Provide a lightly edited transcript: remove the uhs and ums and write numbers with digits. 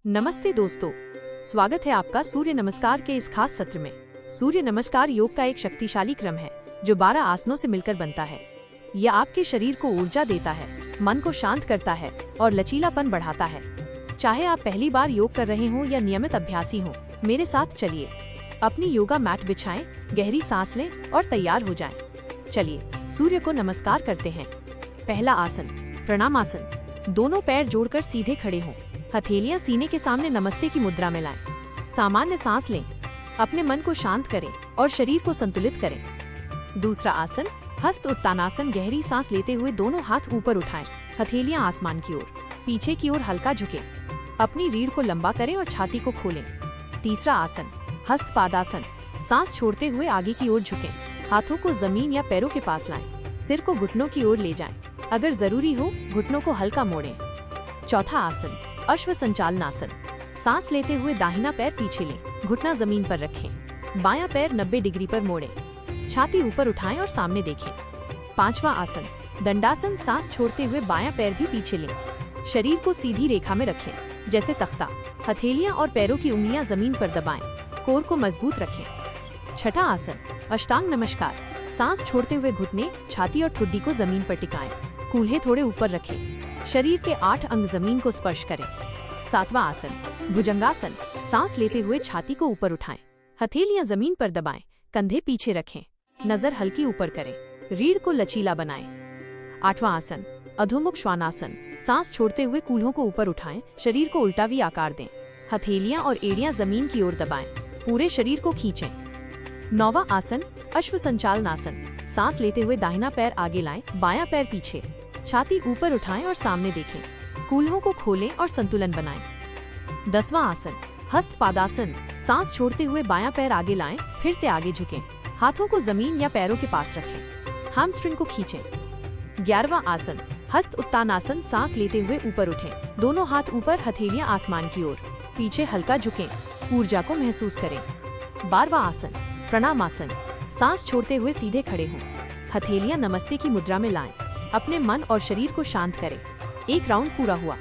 नमस्ते दोस्तों, स्वागत है आपका सूर्य नमस्कार के इस खास सत्र में। सूर्य नमस्कार योग का एक शक्तिशाली क्रम है जो 12 आसनों से मिलकर बनता है। यह आपके शरीर को ऊर्जा देता है, मन को शांत करता है और लचीलापन बढ़ाता है। चाहे आप पहली बार योग कर रहे हों या नियमित अभ्यासी हों, मेरे साथ चलिए। अपनी योगा मैट बिछाएं, गहरी सांस लें और तैयार हो जाएं। चलिए सूर्य को नमस्कार करते हैं। पहला आसन, प्रणामासन। दोनों पैर जोड़कर सीधे खड़े हों, हथेलियां सीने के सामने नमस्ते की मुद्रा में लाएं। सामान्य सांस लें, अपने मन को शांत करें और शरीर को संतुलित करें। दूसरा आसन, हस्त उत्तानासन। गहरी सांस लेते हुए दोनों हाथ ऊपर उठाएं, हथेलियां आसमान की ओर, पीछे की ओर हल्का झुकें। अपनी रीढ़ को लंबा करें और छाती को खोलें। तीसरा आसन, हस्त पादासन। सांस छोड़ते हुए आगे की ओर झुकें, हाथों को जमीन या पैरों के पास लाएं, सिर को घुटनों की ओर ले जाएं। अगर जरूरी हो घुटनों को हल्का मोड़ें। चौथा आसन, अश्व संचालनासन। सांस लेते हुए दाहिना पैर पीछे लें, घुटना जमीन पर रखें, बायां पैर 90 डिग्री पर मोड़ें, छाती ऊपर उठाएं और सामने देखें। पांचवा आसन, दंडासन। सांस छोड़ते हुए बायां पैर भी पीछे लें, शरीर को सीधी रेखा में रखें जैसे तख्ता। हथेलियां और पैरों की उंगलियां जमीन पर दबाएं, कोर को मजबूत रखें। छठा आसन, अष्टांग नमस्कार। सांस छोड़ते हुए घुटने, छाती और ठुड्डी को जमीन पर टिकाएं, कूल्हे थोड़े ऊपर रखें, शरीर के 8 अंग जमीन को स्पर्श करें। सातवां आसन, भुजंगासन। सांस लेते हुए छाती को ऊपर उठाएं, हथेलियां जमीन पर दबाएं, कंधे पीछे रखें, नजर हल्की ऊपर करें, रीढ़ को लचीला बनाएं। आठवां आसन, अधोमुख श्वानासन। सांस छोड़ते हुए कूल्हों को ऊपर उठाएं, शरीर को उल्टा वी आकार दें, हथेलियां और एड़ियां जमीन की ओर दबाएं, पूरे शरीर को खींचें। नौवां आसन, अश्व संचालनासन। सांस लेते हुए दाहिना पैर आगे लाएं, बायां पैर पीछे, छाती ऊपर उठाएं और सामने देखें, कूल्हों को खोलें और संतुलन बनाएं। 10वां आसन, हस्त पादासन। सांस छोड़ते हुए बायां पैर आगे लाएं, फिर से आगे झुकें, हाथों को जमीन या पैरों के पास रखें, हैमस्ट्रिंग को खींचें। 11वां आसन, हस्त उत्तानासन। सांस लेते हुए ऊपर उठें, दोनों हाथ ऊपर, हथेलियां आसमान की ओर, पीछे हल्का झुकें, ऊर्जा को महसूस करें। 12वां आसन, प्रणामासन। सांस छोड़ते हुए सीधे खड़े हों, हथेलियां नमस्ते की मुद्रा में लाएं, अपने मन और शरीर को शांत करें। एक राउंड पूरा हुआ।